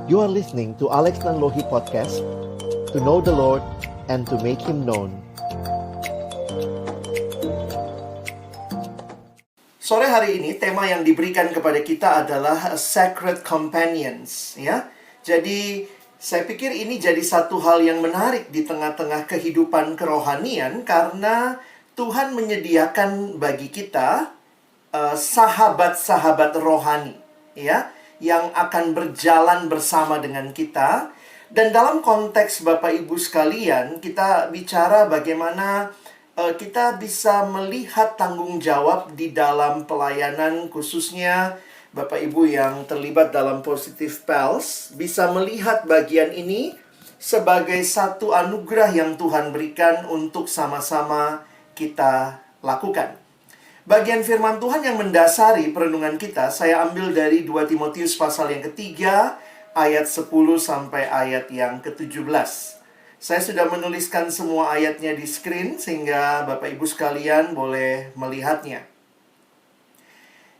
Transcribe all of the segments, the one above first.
You are listening to Alex Nanlohi Podcast, to know the Lord and to make Him known. Sore hari ini tema yang diberikan kepada kita adalah Sacred Companions, ya. Jadi saya pikir ini jadi satu hal yang menarik di tengah-tengah kehidupan kerohanian karena Tuhan menyediakan bagi kita sahabat-sahabat rohani, ya, yang akan berjalan bersama dengan kita. Dan dalam konteks Bapak Ibu sekalian, kita bicara bagaimana kita bisa melihat tanggung jawab di dalam pelayanan, khususnya Bapak Ibu yang terlibat dalam Positive Pals bisa melihat bagian ini sebagai satu anugerah yang Tuhan berikan untuk sama-sama kita lakukan. Bagian firman Tuhan yang mendasari perenungan kita, saya ambil dari 2 Timotius pasal yang ketiga, ayat 10 sampai ayat yang ke-17. Saya sudah menuliskan semua ayatnya di screen, sehingga Bapak Ibu sekalian boleh melihatnya.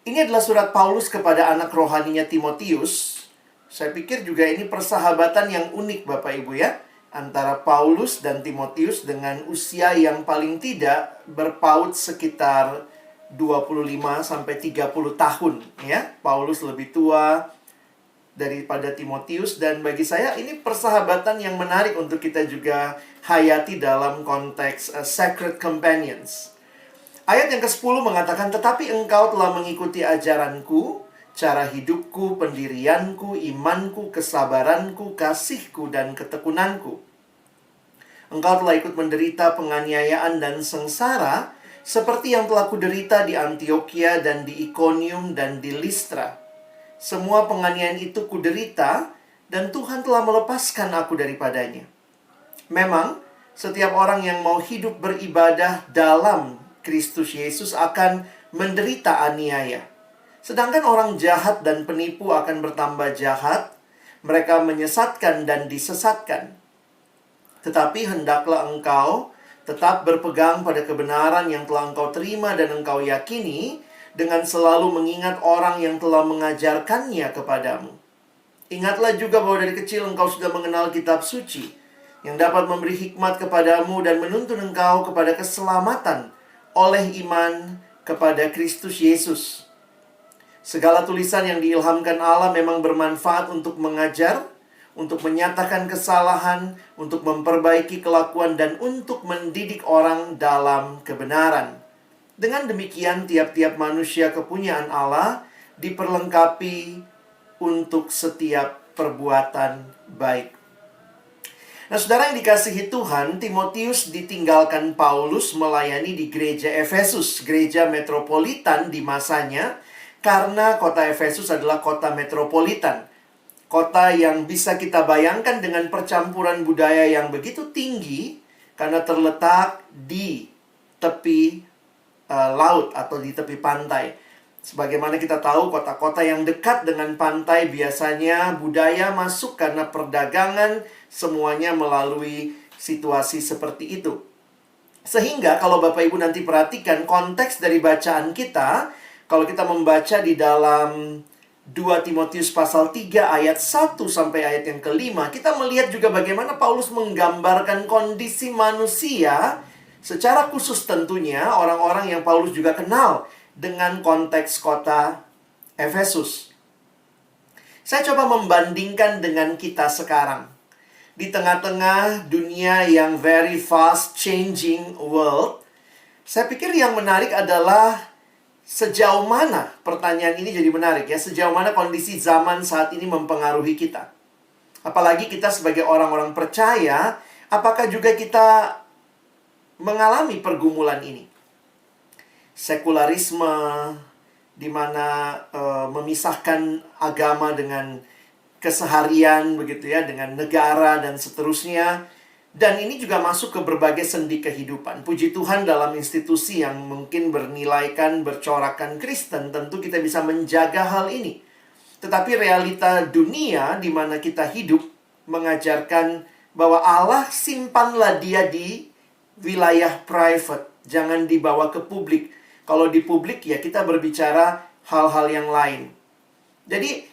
Ini adalah surat Paulus kepada anak rohaninya Timotius. Saya pikir juga ini persahabatan yang unik Bapak Ibu ya, antara Paulus dan Timotius dengan usia yang paling tidak berpaut sekitar 25 sampai 30 tahun ya. Paulus lebih tua daripada Timotius, dan bagi saya ini persahabatan yang menarik untuk kita juga hayati dalam konteks Sacred Companions. Ayat yang ke-10 mengatakan, "Tetapi engkau telah mengikuti ajaranku, cara hidupku, pendirianku, imanku, kesabaranku, kasihku, dan ketekunanku. Engkau telah ikut menderita penganiayaan dan sengsara, seperti yang telah kuderita di Antioquia dan di Iconium dan di Listra. Semua penganiayaan itu kuderita, dan Tuhan telah melepaskan aku daripadanya. Memang, setiap orang yang mau hidup beribadah dalam Kristus Yesus akan menderita aniaya. Sedangkan orang jahat dan penipu akan bertambah jahat, mereka menyesatkan dan disesatkan. Tetapi hendaklah engkau tetap berpegang pada kebenaran yang telah engkau terima dan engkau yakini, dengan selalu mengingat orang yang telah mengajarkannya kepadamu. Ingatlah juga bahwa dari kecil engkau sudah mengenal kitab suci, yang dapat memberi hikmat kepadamu dan menuntun engkau kepada keselamatan oleh iman kepada Kristus Yesus. Segala tulisan yang diilhamkan Allah memang bermanfaat untuk mengajar, untuk menyatakan kesalahan, untuk memperbaiki kelakuan, dan untuk mendidik orang dalam kebenaran. Dengan demikian, tiap-tiap manusia kepunyaan Allah diperlengkapi untuk setiap perbuatan baik." Nah, saudara yang dikasihi Tuhan, Timotius ditinggalkan Paulus melayani di gereja Efesus, gereja metropolitan di masanya, karena kota Efesus adalah kota metropolitan. Kota yang bisa kita bayangkan dengan percampuran budaya yang begitu tinggi karena terletak di tepi laut atau di tepi pantai. Sebagaimana kita tahu, kota-kota yang dekat dengan pantai biasanya budaya masuk karena perdagangan, semuanya melalui situasi seperti itu. Sehingga kalau Bapak Ibu nanti perhatikan konteks dari bacaan kita, kalau kita membaca di dalam 2 Timotius pasal 3 ayat 1 sampai ayat yang ke-5, kita melihat juga bagaimana Paulus menggambarkan kondisi manusia, secara khusus tentunya orang-orang yang Paulus juga kenal dengan konteks kota Efesus. Saya coba membandingkan dengan kita sekarang. Di tengah-tengah dunia yang very fast changing world, saya pikir yang menarik adalah sejauh mana, pertanyaan ini jadi menarik ya, sejauh mana kondisi zaman saat ini mempengaruhi kita. Apalagi kita sebagai orang-orang percaya, apakah juga kita mengalami pergumulan ini? Sekularisme, di mana memisahkan agama dengan keseharian begitu ya, dengan negara dan seterusnya. Dan ini juga masuk ke berbagai sendi kehidupan. Puji Tuhan, dalam institusi yang mungkin bernilaikan, bercorakan Kristen, tentu kita bisa menjaga hal ini. Tetapi realita dunia di mana kita hidup mengajarkan bahwa Allah simpanlah dia di wilayah private. Jangan dibawa ke publik. Kalau di publik ya kita berbicara hal-hal yang lain. Jadi,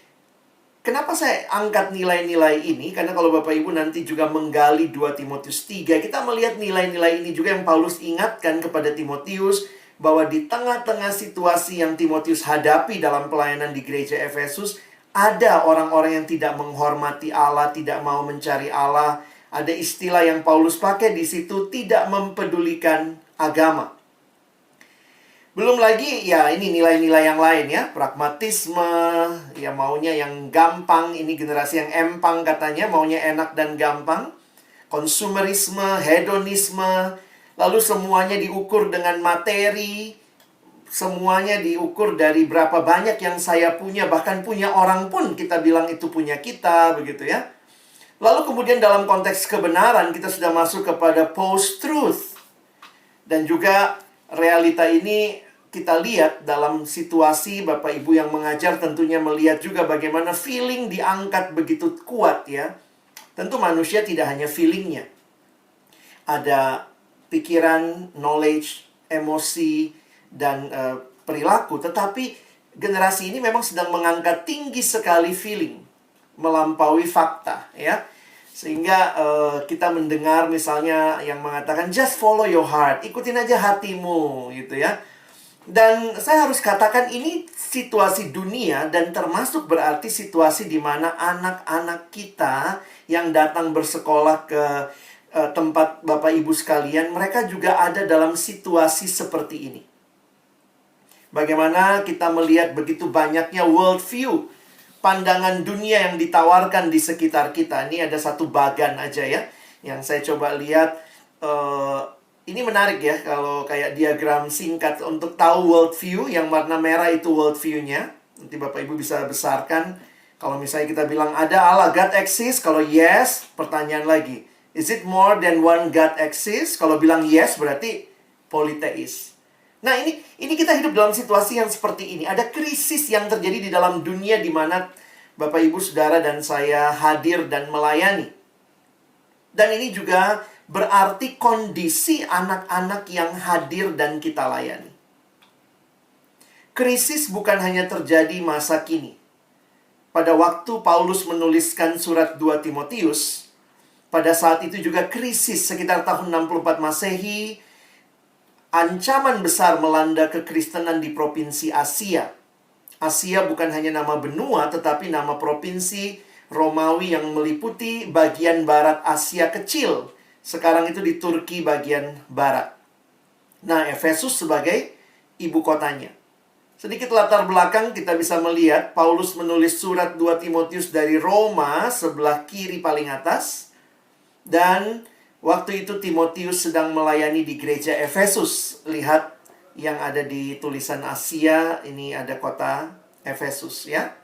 kenapa saya angkat nilai-nilai ini? Karena kalau Bapak Ibu nanti juga menggali 2 Timotius 3, kita melihat nilai-nilai ini juga yang Paulus ingatkan kepada Timotius, bahwa di tengah-tengah situasi yang Timotius hadapi dalam pelayanan di gereja Efesus, ada orang-orang yang tidak menghormati Allah, tidak mau mencari Allah. Ada istilah yang Paulus pakai di situ, tidak mempedulikan agama. Belum lagi, ya ini nilai-nilai yang lain ya. Pragmatisme, ya maunya yang gampang. Ini generasi yang empang katanya, maunya enak dan gampang. Konsumerisme, hedonisme. Lalu semuanya diukur dengan materi. Semuanya diukur dari berapa banyak yang saya punya. Bahkan punya orang pun kita bilang itu punya kita, begitu ya. Lalu kemudian dalam konteks kebenaran, kita sudah masuk kepada post-truth. Dan juga realita ini kita lihat dalam situasi Bapak Ibu yang mengajar tentunya melihat juga bagaimana feeling diangkat begitu kuat ya. Tentu manusia tidak hanya feelingnya. Ada pikiran, knowledge, emosi, dan perilaku. Tetapi generasi ini memang sedang mengangkat tinggi sekali feeling. Melampaui fakta ya. Sehingga kita mendengar misalnya yang mengatakan just follow your heart, ikutin aja hatimu gitu ya. Dan saya harus katakan ini situasi dunia dan termasuk berarti situasi di mana anak-anak kita yang datang bersekolah ke tempat Bapak Ibu sekalian, mereka juga ada dalam situasi seperti ini. Bagaimana kita melihat begitu banyaknya worldview, pandangan dunia yang ditawarkan di sekitar kita. Ini ada satu bagan aja ya, yang saya coba lihat. Ini menarik ya, kalau kayak diagram singkat untuk tahu worldview. Yang warna merah itu worldview-nya. Nanti Bapak Ibu bisa besarkan. Kalau misalnya kita bilang ada Allah, God exists. Kalau yes, pertanyaan lagi, is it more than one God exists? Kalau bilang yes, berarti politeis. Nah, ini kita hidup dalam situasi yang seperti ini. Ada krisis yang terjadi di dalam dunia di mana Bapak Ibu Saudara dan saya hadir dan melayani. Dan ini juga berarti kondisi anak-anak yang hadir dan kita layani. Krisis bukan hanya terjadi masa kini. Pada waktu Paulus menuliskan surat 2 Timotius, pada saat itu juga krisis sekitar tahun 64 Masehi. Ancaman besar melanda kekristenan di provinsi Asia. Asia bukan hanya nama benua, tetapi nama provinsi Romawi yang meliputi bagian barat Asia kecil. Sekarang itu di Turki bagian barat. Nah, Efesus sebagai ibu kotanya. Sedikit latar belakang kita bisa melihat Paulus menulis surat 2 Timotius dari Roma sebelah kiri paling atas. Dan waktu itu Timotius sedang melayani di gereja Efesus. Lihat yang ada di tulisan Asia, ini ada kota Efesus ya.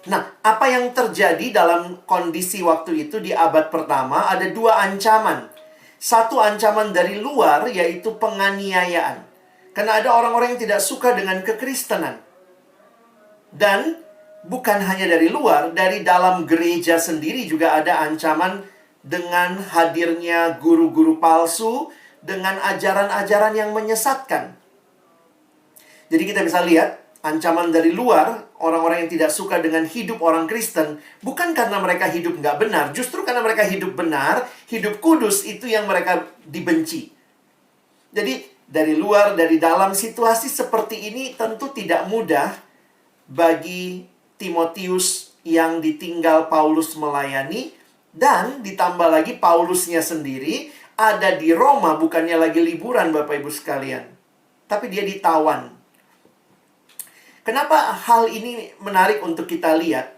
Nah, apa yang terjadi dalam kondisi waktu itu di abad pertama? Ada 2 ancaman. Satu ancaman dari luar, yaitu penganiayaan. Karena ada orang-orang yang tidak suka dengan kekristenan. Dan bukan hanya dari luar, dari dalam gereja sendiri juga ada ancaman dengan hadirnya guru-guru palsu, dengan ajaran-ajaran yang menyesatkan. Jadi kita bisa lihat, ancaman dari luar, orang-orang yang tidak suka dengan hidup orang Kristen, bukan karena mereka hidup nggak benar. Justru karena mereka hidup benar, hidup kudus, itu yang mereka dibenci. Jadi, dari luar, dari dalam situasi seperti ini, tentu tidak mudah bagi Timotius yang ditinggal Paulus melayani. Dan ditambah lagi Paulusnya sendiri ada di Roma, bukannya lagi liburan Bapak Ibu sekalian. Tapi dia ditawan. Kenapa hal ini menarik untuk kita lihat?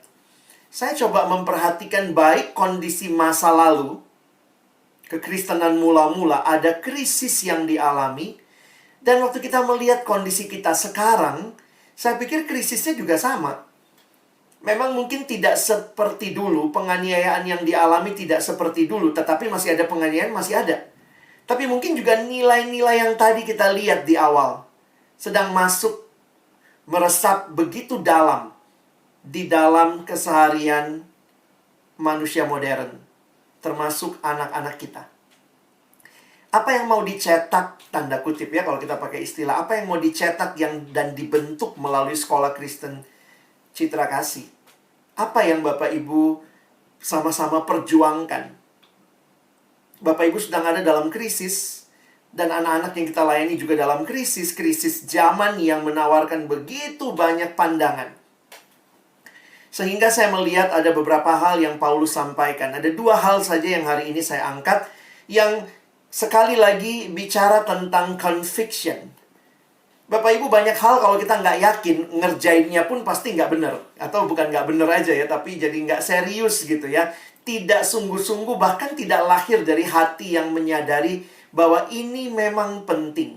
Saya coba memperhatikan baik kondisi masa lalu, kekristenan mula-mula, ada krisis yang dialami. Dan waktu kita melihat kondisi kita sekarang, saya pikir krisisnya juga sama. Memang mungkin tidak seperti dulu, penganiayaan yang dialami tidak seperti dulu, tetapi masih ada penganiayaan, masih ada. Tapi mungkin juga nilai-nilai yang tadi kita lihat di awal sedang masuk, meresap begitu dalam di dalam keseharian manusia modern, termasuk anak-anak kita. Apa yang mau dicetak, tanda kutip ya kalau kita pakai istilah, apa yang mau dicetak dan dibentuk melalui sekolah Kristen Citra Kasih? Apa yang Bapak Ibu sama-sama perjuangkan? Bapak Ibu sedang ada dalam krisis, dan anak-anak yang kita layani juga dalam krisis zaman yang menawarkan begitu banyak pandangan. Sehingga saya melihat ada beberapa hal yang Paulus sampaikan. Ada dua hal saja yang hari ini saya angkat, yang sekali lagi bicara tentang conviction. Bapak Ibu, banyak hal kalau kita nggak yakin, ngerjainnya pun pasti nggak benar. Atau bukan nggak benar aja ya, tapi jadi nggak serius gitu ya. Tidak sungguh-sungguh, bahkan tidak lahir dari hati yang menyadari bahwa ini memang penting.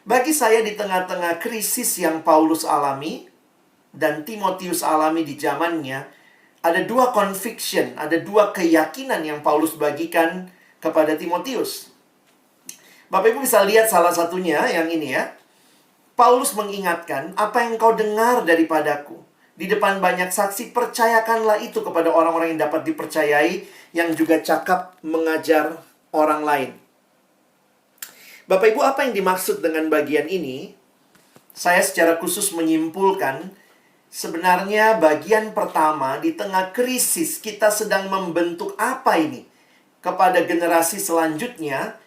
Bagi saya di tengah-tengah krisis yang Paulus alami, dan Timotius alami di zamannya, ada dua conviction, ada dua keyakinan yang Paulus bagikan kepada Timotius. Bapak Ibu bisa lihat salah satunya yang ini ya. Paulus mengingatkan, apa yang kau dengar daripadaku di depan banyak saksi, percayakanlah itu kepada orang-orang yang dapat dipercayai, yang juga cakap mengajar orang lain. Bapak Ibu, apa yang dimaksud dengan bagian ini? Saya secara khusus menyimpulkan, sebenarnya bagian pertama di tengah krisis kita sedang membentuk apa ini kepada generasi selanjutnya,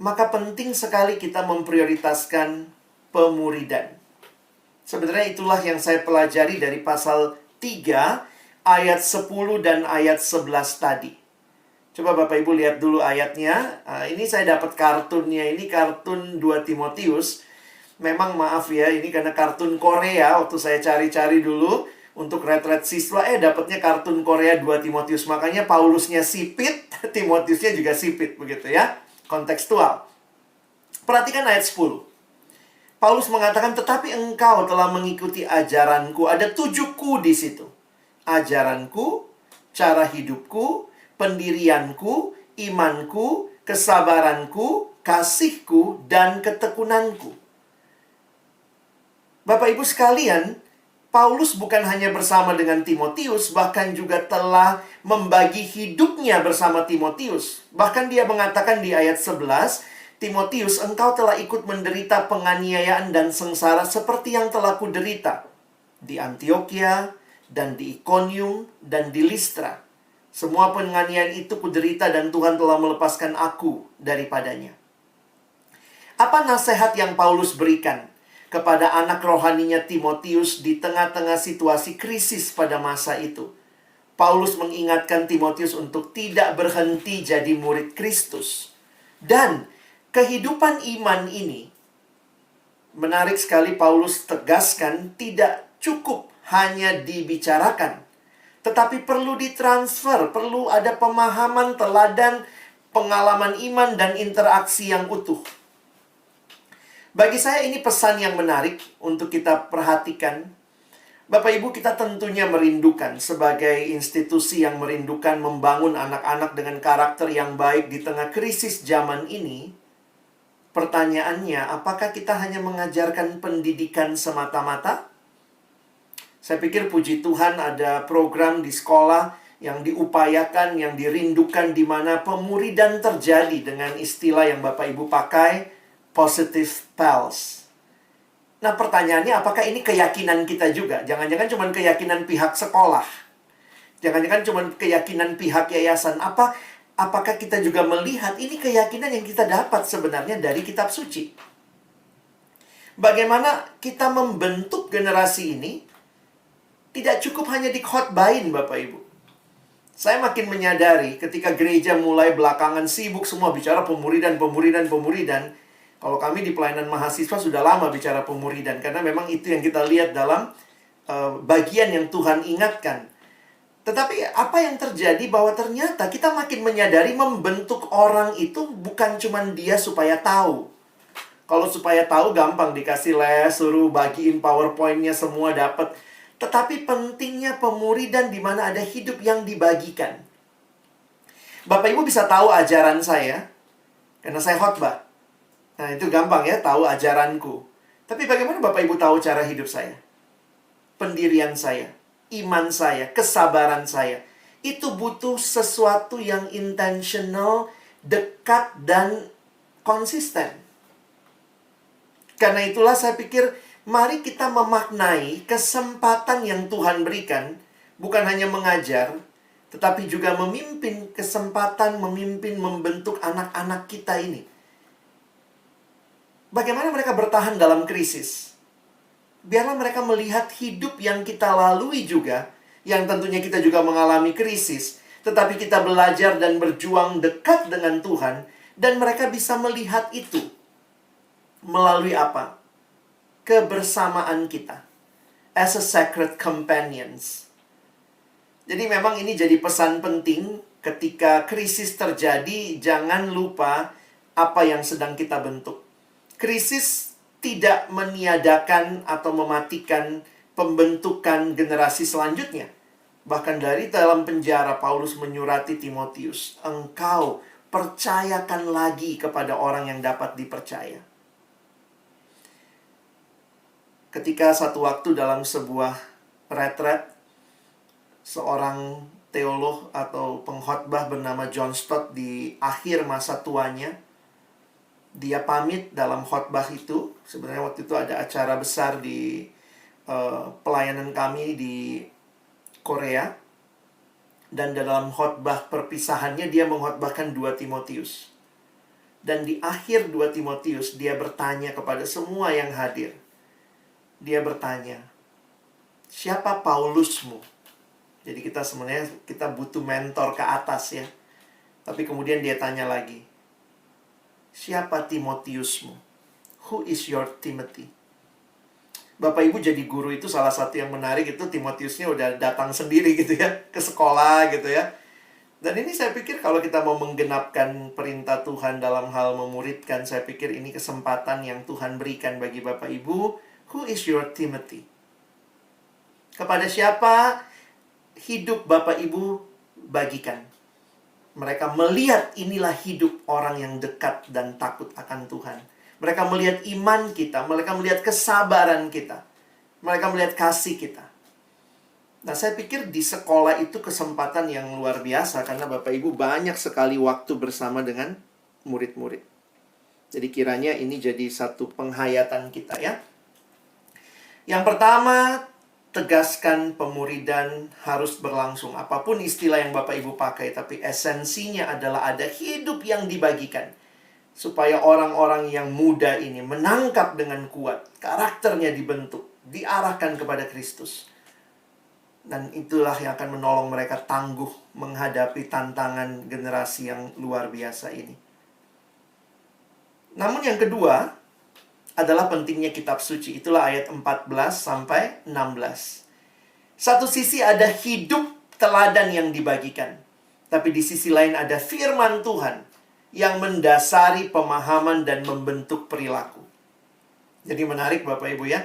maka penting sekali kita memprioritaskan pemuridan. Sebenarnya itulah yang saya pelajari dari pasal 3 ayat 10 dan ayat 11 tadi. Coba Bapak Ibu lihat dulu ayatnya. Ini saya dapat kartunnya, ini kartun 2 Timotius. Memang maaf ya, ini karena kartun Korea. Waktu saya cari-cari dulu untuk retret siswa, dapatnya kartun Korea 2 Timotius. Makanya Paulusnya sipit, Timotiusnya juga sipit, begitu ya. Kontekstual. Perhatikan ayat 10. Paulus mengatakan, tetapi engkau telah mengikuti ajaranku. Ada 7 ku di situ. Ajaranku, cara hidupku, pendirianku, imanku, kesabaranku, kasihku, dan ketekunanku. Bapak Ibu sekalian, Paulus bukan hanya bersama dengan Timotius, bahkan juga telah membagi hidupnya bersama Timotius. Bahkan dia mengatakan di ayat 11, Timotius, engkau telah ikut menderita penganiayaan dan sengsara seperti yang telah kuderita di Antiokhia dan di Ikonium dan di Listra. Semua penganiayaan itu kuderita dan Tuhan telah melepaskan aku daripadanya. Apa nasihat yang Paulus berikan kepada anak rohaninya Timotius di tengah-tengah situasi krisis pada masa itu? Paulus mengingatkan Timotius untuk tidak berhenti jadi murid Kristus. Dan kehidupan iman ini, menarik sekali Paulus tegaskan, tidak cukup hanya dibicarakan, tetapi perlu ditransfer, perlu ada pemahaman, teladan, pengalaman iman, dan interaksi yang utuh. Bagi saya ini pesan yang menarik untuk kita perhatikan. Bapak Ibu, kita tentunya merindukan sebagai institusi yang merindukan membangun anak-anak dengan karakter yang baik di tengah krisis zaman ini. Pertanyaannya, apakah kita hanya mengajarkan pendidikan semata-mata? Saya pikir puji Tuhan ada program di sekolah yang diupayakan, yang dirindukan, di mana pemuridan terjadi dengan istilah yang Bapak Ibu pakai, positive pals. Nah pertanyaannya, apakah ini keyakinan kita juga? Jangan-jangan cuma keyakinan pihak sekolah. Jangan-jangan cuma keyakinan pihak yayasan. Apakah kita juga melihat ini keyakinan yang kita dapat sebenarnya dari kitab suci? Bagaimana kita membentuk generasi ini tidak cukup hanya dikhotbahin, Bapak Ibu. Saya makin menyadari ketika gereja mulai belakangan sibuk semua bicara pemuridan. Kalau kami di pelayanan mahasiswa sudah lama bicara pemuridan, karena memang itu yang kita lihat dalam bagian yang Tuhan ingatkan. Tetapi apa yang terjadi bahwa ternyata kita makin menyadari membentuk orang itu bukan cuma dia supaya tahu. Kalau supaya tahu gampang, dikasih les, suruh bagiin PowerPoint-nya semua dapat. Tetapi pentingnya pemuridan di mana ada hidup yang dibagikan. Bapak Ibu bisa tahu ajaran saya karena saya khotbah. Nah, itu gampang ya, tahu ajaranku. Tapi bagaimana Bapak Ibu tahu cara hidup saya? Pendirian saya, iman saya, kesabaran saya. Itu butuh sesuatu yang intentional dekat, dan konsisten. Karena itulah saya pikir mari kita memaknai kesempatan yang Tuhan berikan, bukan hanya mengajar, tetapi juga memimpin, kesempatan memimpin, membentuk anak-anak kita ini. Bagaimana mereka bertahan dalam krisis? Biarlah mereka melihat hidup yang kita lalui juga, yang tentunya kita juga mengalami krisis, tetapi kita belajar dan berjuang dekat dengan Tuhan, dan mereka bisa melihat itu. Melalui apa? Kebersamaan kita. As a sacred companions. Jadi memang ini jadi pesan penting ketika krisis terjadi, jangan lupa apa yang sedang kita bentuk. Krisis tidak meniadakan atau mematikan pembentukan generasi selanjutnya. Bahkan dari dalam penjara, Paulus menyurati Timotius, engkau percayakan lagi kepada orang yang dapat dipercaya. Ketika satu waktu dalam sebuah retret, seorang teolog atau pengkhotbah bernama John Stott di akhir masa tuanya, dia pamit dalam khotbah itu. Sebenarnya waktu itu ada acara besar di pelayanan kami di Korea. Dan dalam khotbah perpisahannya dia mengkhotbahkan 2 Timotius. Dan di akhir 2 Timotius dia bertanya kepada semua yang hadir. Dia bertanya, siapa Paulusmu? Jadi kita sebenarnya kita butuh mentor ke atas ya. Tapi kemudian dia tanya lagi, siapa Timotiusmu? Who is your Timothy? Bapak Ibu jadi guru itu salah satu yang menarik itu Timotiusnya udah datang sendiri gitu ya, ke sekolah gitu ya. Dan ini saya pikir kalau kita mau menggenapkan perintah Tuhan dalam hal memuridkan, saya pikir ini kesempatan yang Tuhan berikan bagi Bapak Ibu. Who is your Timothy? Kepada siapa hidup Bapak Ibu bagikan? Mereka melihat inilah hidup orang yang dekat dan takut akan Tuhan. Mereka melihat iman kita, mereka melihat kesabaran kita, mereka melihat kasih kita. Nah, saya pikir di sekolah itu kesempatan yang luar biasa karena Bapak Ibu banyak sekali waktu bersama dengan murid-murid. Jadi kiranya ini jadi satu penghayatan kita ya. Yang pertama, tegaskan pemuridan harus berlangsung. Apapun istilah yang Bapak Ibu pakai, tapi esensinya adalah ada hidup yang dibagikan. Supaya orang-orang yang muda ini menangkap dengan kuat. Karakternya dibentuk, diarahkan kepada Kristus. Dan itulah yang akan menolong mereka tangguh menghadapi tantangan generasi yang luar biasa ini. Namun yang kedua adalah pentingnya kitab suci. Itulah ayat 14 sampai 16. Satu sisi ada hidup teladan yang dibagikan. Tapi di sisi lain ada firman Tuhan yang mendasari pemahaman dan membentuk perilaku. Jadi menarik Bapak Ibu ya.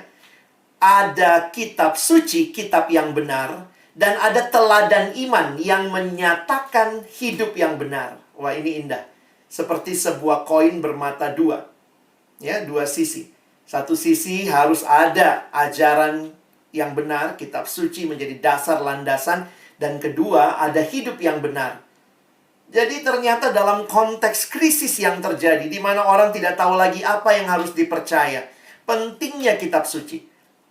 Ada kitab suci, kitab yang benar. Dan ada teladan iman yang menyatakan hidup yang benar. Wah, ini indah. Seperti sebuah koin bermata dua. Ya, 2 sisi. Satu sisi harus ada ajaran yang benar, kitab suci menjadi dasar landasan. Dan kedua, ada hidup yang benar. Jadi ternyata dalam konteks krisis yang terjadi, di mana orang tidak tahu lagi apa yang harus dipercaya, pentingnya kitab suci.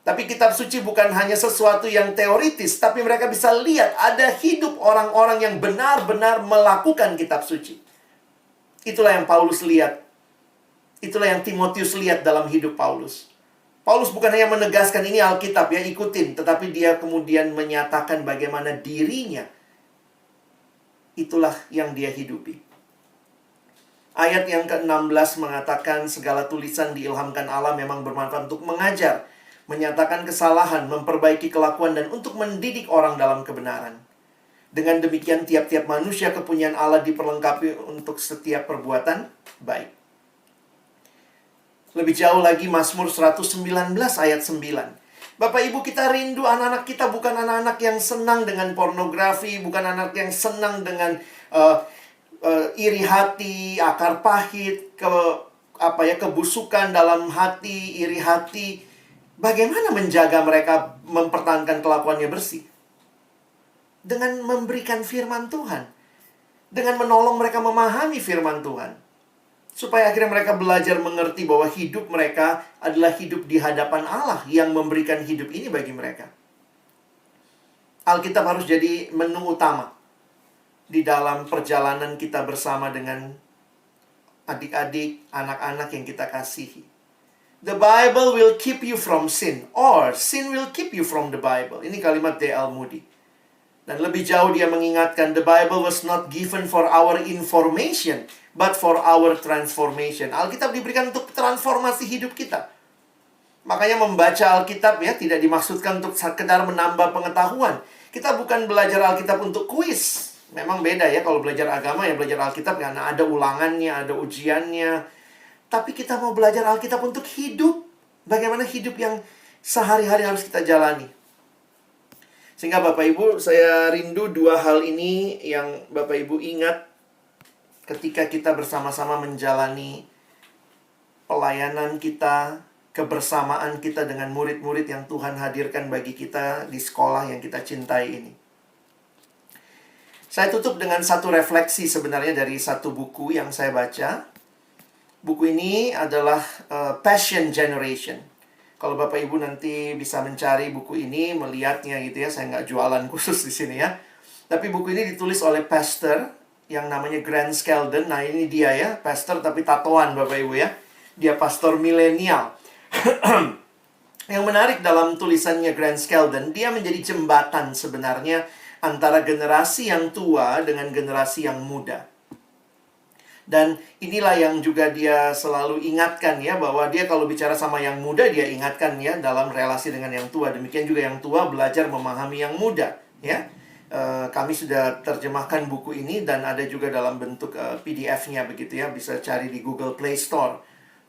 Tapi kitab suci bukan hanya sesuatu yang teoritis, tapi mereka bisa lihat ada hidup orang-orang yang benar-benar melakukan kitab suci. Itulah yang Paulus lihat. Itulah yang Timotius lihat dalam hidup Paulus. Paulus bukan hanya menegaskan ini Alkitab ya, ikutin. Tetapi dia kemudian menyatakan bagaimana dirinya. Itulah yang dia hidupi. Ayat yang ke-16 mengatakan segala tulisan diilhamkan Allah memang bermanfaat untuk mengajar, menyatakan kesalahan, memperbaiki kelakuan, dan untuk mendidik orang dalam kebenaran. Dengan demikian tiap-tiap manusia kepunyaan Allah diperlengkapi untuk setiap perbuatan baik. Lebih jauh lagi Mazmur 119 ayat 9. Bapak Ibu, kita rindu anak-anak kita bukan anak-anak yang senang dengan pornografi, bukan anak yang senang dengan iri hati, akar pahit, kebusukan dalam hati, iri hati. Bagaimana menjaga mereka mempertahankan kelakuannya bersih? Dengan memberikan firman Tuhan. dengan menolong mereka memahami firman Tuhan. Supaya akhirnya mereka belajar mengerti bahwa hidup mereka adalah hidup di hadapan Allah yang memberikan hidup ini bagi mereka. Alkitab harus jadi menu utama di dalam perjalanan kita bersama dengan adik-adik, anak-anak yang kita kasihi. The Bible will keep you from sin, or sin will keep you from the Bible. Ini kalimat D.L. Moody. Dan lebih jauh dia mengingatkan, the Bible was not given for our information, but for our transformation. Alkitab diberikan untuk transformasi hidup kita. Makanya membaca Alkitab ya tidak dimaksudkan untuk sekedar menambah pengetahuan. Kita bukan belajar Alkitab untuk kuis. Memang beda ya kalau belajar agama ya belajar Alkitab karena ada ulangannya, ada ujiannya. Tapi kita mau belajar Alkitab untuk hidup. Bagaimana hidup yang sehari-hari harus kita jalani. Sehingga Bapak Ibu, saya rindu dua hal ini yang Bapak Ibu ingat ketika kita bersama-sama menjalani pelayanan kita, kebersamaan kita dengan murid-murid yang Tuhan hadirkan bagi kita di sekolah yang kita cintai ini. Saya tutup dengan satu refleksi sebenarnya dari satu buku yang saya baca. Buku ini adalah Passion Generation. Kalau Bapak Ibu nanti bisa mencari buku ini, melihatnya gitu ya. Saya nggak jualan khusus di sini ya. Tapi buku ini ditulis oleh pastor yang namanya Grant Skeldon. Nah ini dia ya, pastor tapi tatoan Bapak Ibu ya. Dia pastor milenial. Yang menarik dalam tulisannya Grant Skeldon, dia menjadi jembatan sebenarnya antara generasi yang tua dengan generasi yang muda. Dan inilah yang juga dia selalu ingatkan ya, bahwa dia kalau bicara sama yang muda, dia ingatkan ya dalam relasi dengan yang tua. Demikian juga yang tua belajar memahami yang muda ya. Kami sudah terjemahkan buku ini dan ada juga dalam bentuk PDF-nya begitu ya. Bisa cari di Google Play Store.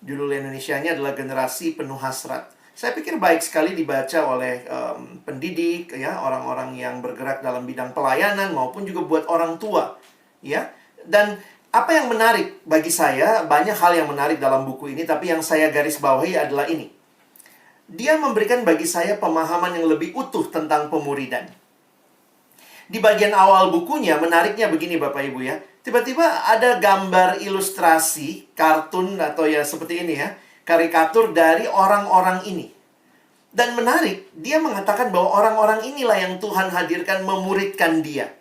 Judul Indonesianya adalah Generasi Penuh Hasrat. Saya pikir baik sekali dibaca oleh pendidik ya, orang-orang yang bergerak dalam bidang pelayanan maupun juga buat orang tua ya. Dan apa yang menarik bagi saya, banyak hal yang menarik dalam buku ini, tapi yang saya garis bawahi adalah ini. Dia memberikan bagi saya pemahaman yang lebih utuh tentang pemuridan. Di bagian awal bukunya, menariknya begini Bapak Ibu ya. Tiba-tiba ada gambar ilustrasi, kartun atau ya seperti ini ya, karikatur dari orang-orang ini. Dan menarik, dia mengatakan bahwa orang-orang inilah yang Tuhan hadirkan memuridkan dia.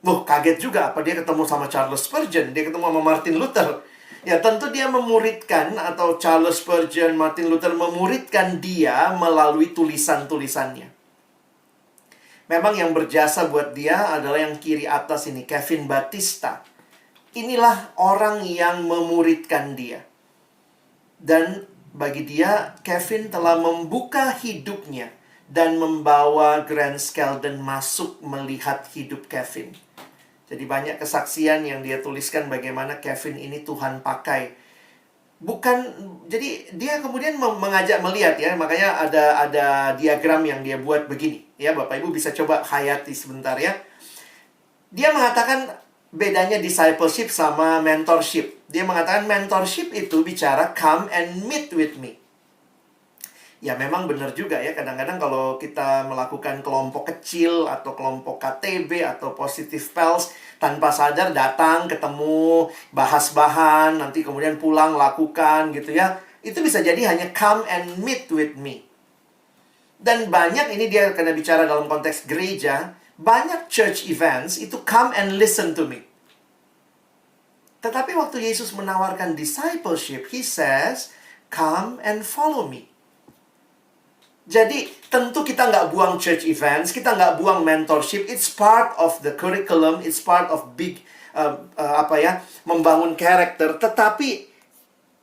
Kaget juga apa dia ketemu sama Charles Spurgeon, dia ketemu sama Martin Luther. Ya tentu dia memuridkan, atau Charles Spurgeon, Martin Luther memuridkan dia melalui tulisan-tulisannya. Memang yang berjasa buat dia adalah yang kiri atas ini, Kevin Batista. Inilah orang yang memuridkan dia. Dan bagi dia, Kevin telah membuka hidupnya dan membawa Grant Skeldon masuk melihat hidup Kevin. Jadi banyak kesaksian yang dia tuliskan bagaimana Kevin ini Tuhan pakai. Jadi dia kemudian mengajak melihat ya, makanya ada diagram yang dia buat begini. Ya, Bapak Ibu bisa coba hayati sebentar ya. Dia mengatakan bedanya discipleship sama mentorship. Dia mengatakan mentorship itu bicara come and meet with me. Ya memang benar juga ya, kadang-kadang kalau kita melakukan kelompok kecil atau kelompok KTB atau Positive Pals, tanpa sadar datang, ketemu, bahas bahan, nanti kemudian pulang lakukan gitu ya. Itu bisa jadi hanya come and meet with me. Dan banyak, ini dia karena bicara dalam konteks gereja, banyak church events itu come and listen to me. Tetapi waktu Yesus menawarkan discipleship, He says, come and follow me. Jadi tentu kita nggak buang church events, kita nggak buang mentorship. It's part of the curriculum, it's part of big membangun karakter. Tetapi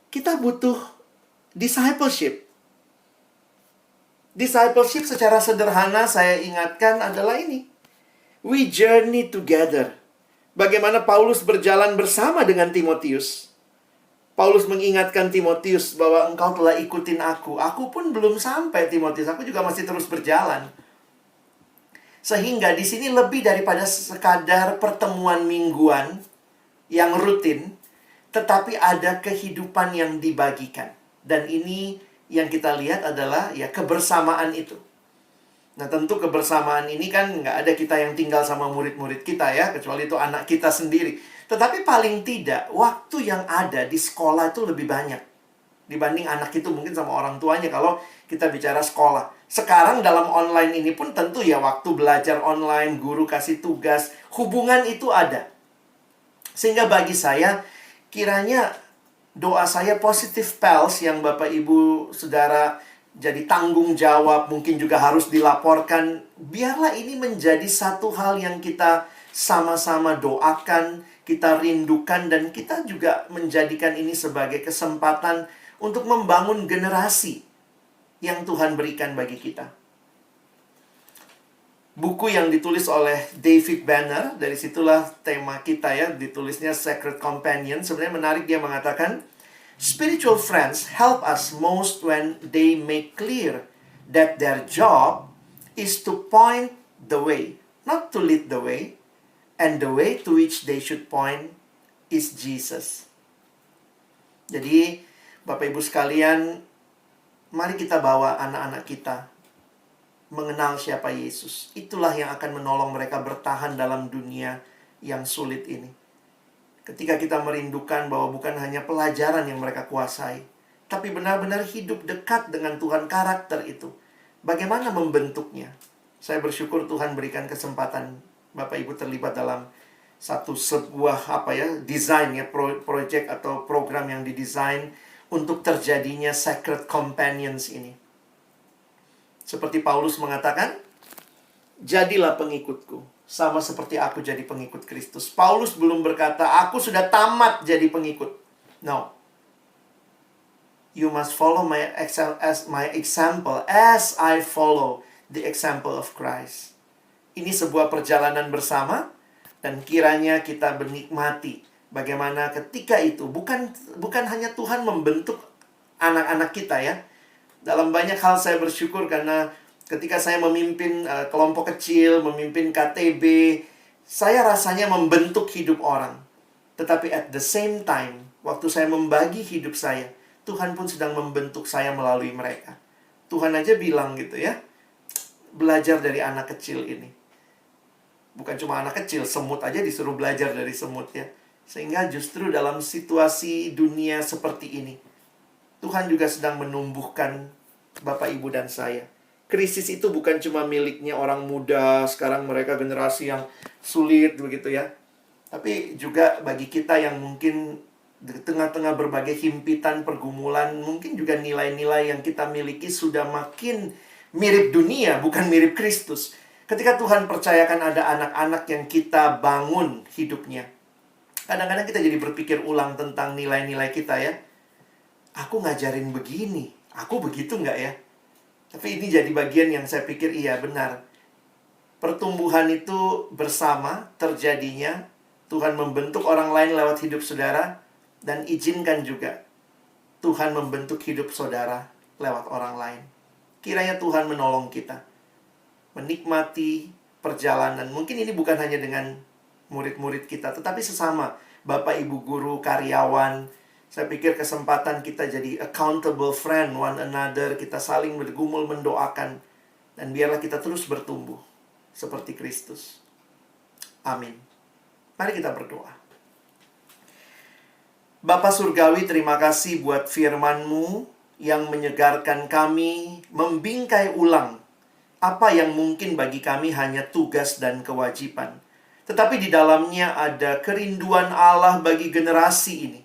kita butuh discipleship. Discipleship secara sederhana saya ingatkan adalah ini. We journey together. Bagaimana Paulus berjalan bersama dengan Timotius. Paulus mengingatkan Timotius bahwa engkau telah ikutin aku. Aku pun belum sampai Timotius, aku juga masih terus berjalan. Sehingga di sini lebih daripada sekadar pertemuan mingguan yang rutin, tetapi ada kehidupan yang dibagikan. Dan ini yang kita lihat adalah ya kebersamaan itu. Nah, tentu kebersamaan ini kan nggak ada kita yang tinggal sama murid-murid kita ya, kecuali itu anak kita sendiri. Tetapi paling tidak, waktu yang ada di sekolah itu lebih banyak dibanding anak itu mungkin sama orang tuanya kalau kita bicara sekolah. Sekarang dalam online ini pun tentu ya waktu belajar online, guru kasih tugas, hubungan itu ada. Sehingga bagi saya, kiranya doa saya positive pals yang Bapak Ibu Saudara jadi tanggung jawab, mungkin juga harus dilaporkan. Biarlah ini menjadi satu hal yang kita sama-sama doakan, kita rindukan, dan kita juga menjadikan ini sebagai kesempatan untuk membangun generasi yang Tuhan berikan bagi kita. Buku yang ditulis oleh David Banner, dari situlah tema kita ya, ditulisnya Sacred Companion. Sebenarnya menarik, dia mengatakan, spiritual friends help us most when they make clear that their job is to point the way, not to lead the way, and the way to which they should point is Jesus. Jadi, Bapak Ibu sekalian, mari kita bawa anak-anak kita mengenal siapa Yesus. Itulah yang akan menolong mereka bertahan dalam dunia yang sulit ini. Ketika kita merindukan bahwa bukan hanya pelajaran yang mereka kuasai, tapi benar-benar hidup dekat dengan Tuhan, karakter itu. Bagaimana membentuknya? Saya bersyukur Tuhan berikan kesempatan Bapak Ibu terlibat dalam sebuah desain ya, project atau program yang didesain untuk terjadinya Sacred Companions ini. Seperti Paulus mengatakan, jadilah pengikutku, sama seperti aku jadi pengikut Kristus. Paulus belum berkata, aku sudah tamat jadi pengikut. No. You must follow my example as I follow the example of Christ. Ini sebuah perjalanan bersama, dan kiranya kita menikmati bagaimana ketika itu, bukan hanya Tuhan membentuk anak-anak kita ya. Dalam banyak hal saya bersyukur karena ketika saya memimpin kelompok kecil, memimpin KTB, saya rasanya membentuk hidup orang. Tetapi at the same time, waktu saya membagi hidup saya, Tuhan pun sedang membentuk saya melalui mereka. Tuhan aja bilang gitu ya, belajar dari anak kecil ini. Bukan cuma anak kecil, semut aja disuruh belajar dari semut ya. Sehingga justru dalam situasi dunia seperti ini, Tuhan juga sedang menumbuhkan Bapak, Ibu, dan saya. Krisis itu bukan cuma miliknya orang muda, sekarang mereka generasi yang sulit begitu ya. Tapi juga bagi kita yang mungkin di tengah-tengah berbagai himpitan pergumulan, mungkin juga nilai-nilai yang kita miliki sudah makin mirip dunia, bukan mirip Kristus. Ketika Tuhan percayakan ada anak-anak yang kita bangun hidupnya, kadang-kadang kita jadi berpikir ulang tentang nilai-nilai kita ya. Aku ngajarin begini, aku begitu nggak ya? Tapi ini jadi bagian yang saya pikir iya benar. Pertumbuhan itu bersama terjadinya. Tuhan membentuk orang lain lewat hidup saudara. Dan izinkan juga Tuhan membentuk hidup saudara lewat orang lain. Kiranya Tuhan menolong kita menikmati perjalanan. Mungkin ini bukan hanya dengan murid-murid kita, tetapi sesama Bapak, Ibu, guru, karyawan. Saya pikir kesempatan kita jadi accountable friend one another. Kita saling bergumul mendoakan. Dan biarlah kita terus bertumbuh seperti Kristus. Amin. Mari kita berdoa. Bapa Surgawi, terima kasih buat firman-Mu yang menyegarkan kami, membingkai ulang apa yang mungkin bagi kami hanya tugas dan kewajiban. Tetapi di dalamnya ada kerinduan Allah bagi generasi ini.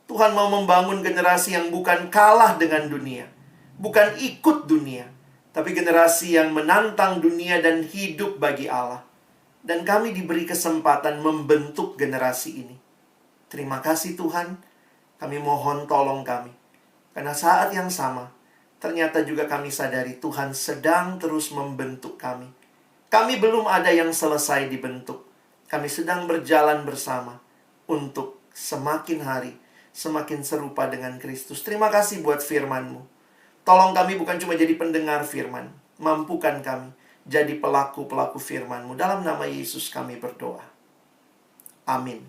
Tuhan mau membangun generasi yang bukan kalah dengan dunia, bukan ikut dunia, tapi generasi yang menantang dunia dan hidup bagi Allah. Dan kami diberi kesempatan membentuk generasi ini. Terima kasih Tuhan, kami mohon tolong kami. Karena saat yang sama, ternyata juga kami sadari Tuhan sedang terus membentuk kami. Kami belum ada yang selesai dibentuk. Kami sedang berjalan bersama untuk semakin hari semakin serupa dengan Kristus. Terima kasih buat firman-Mu. Tolong kami bukan cuma jadi pendengar firman. Mampukan kami jadi pelaku-pelaku firman-Mu. Dalam nama Yesus kami berdoa. Amin.